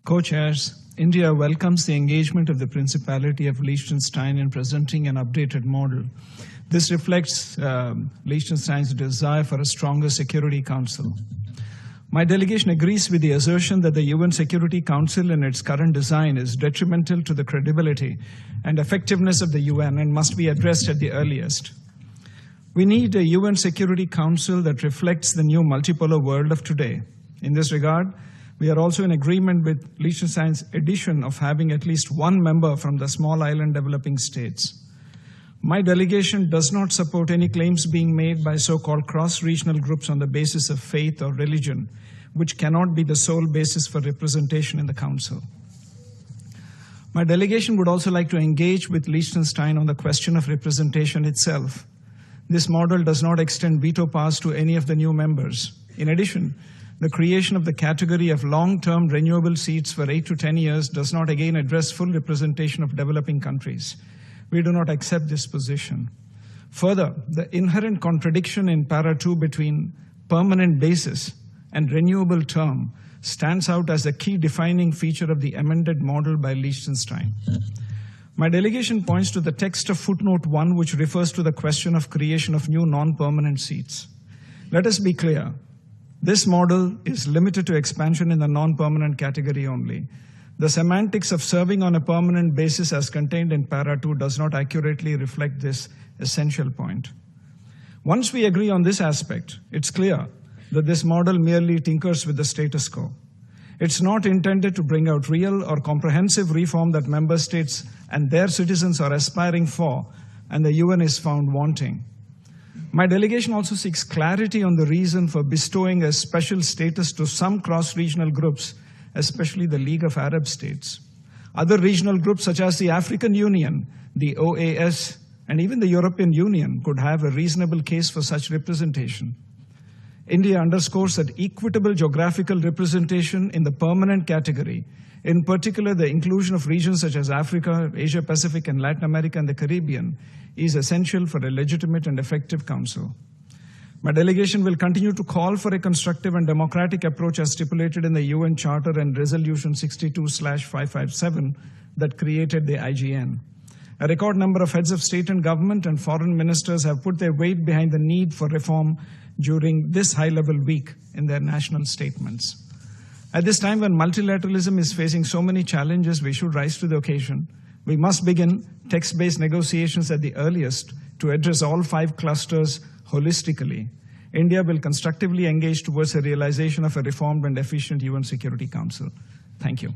Co-chairs, India welcomes the engagement of the Principality of Liechtenstein in presenting an updated model. This reflects Liechtenstein's desire for a stronger Security Council. My delegation agrees with the assertion that the UN Security Council in its current design is detrimental to the credibility and effectiveness of the UN and must be addressed at the earliest. We need a UN Security Council that reflects the new multipolar world of today. In this regard, we are also in agreement with Liechtenstein's addition of having at least one member from the small island developing states. My delegation does not support any claims being made by so-called cross-regional groups on the basis of faith or religion, which cannot be the sole basis for representation in the Council. My delegation would also like to engage with Liechtenstein on the question of representation itself. This model does not extend veto powers to any of the new members. In addition, the creation of the category of long-term renewable seats for 8 to 10 years does not again address full representation of developing countries. We do not accept this position. Further, the inherent contradiction in Para 2 between permanent basis and renewable term stands out as a key defining feature of the amended model by Liechtenstein. My delegation points to the text of footnote 1, which refers to the question of creation of new non-permanent seats. Let us be clear. This model is limited to expansion in the non-permanent category only. The semantics of serving on a permanent basis as contained in Para 2 does not accurately reflect this essential point. Once we agree on this aspect, it's clear that this model merely tinkers with the status quo. It's not intended to bring out real or comprehensive reform that member states and their citizens are aspiring for, and the UN is found wanting. My delegation also seeks clarity on the reason for bestowing a special status to some cross-regional groups, especially the League of Arab States. Other regional groups such as the African Union, the OAS, and even the European Union could have a reasonable case for such representation. India underscores that equitable geographical representation in the permanent category, in particular the inclusion of regions such as Africa, Asia Pacific, and Latin America and the Caribbean, is essential for a legitimate and effective council. My delegation will continue to call for a constructive and democratic approach as stipulated in the UN Charter and Resolution 62/557 that created the IGN. A record number of heads of state and government and foreign ministers have put their weight behind the need for reform during this high-level week in their national statements. At this time when multilateralism is facing so many challenges, we should rise to the occasion. We must begin text-based negotiations at the earliest to address all 5 clusters holistically. India will constructively engage towards the realization of a reformed and efficient UN Security Council. Thank you.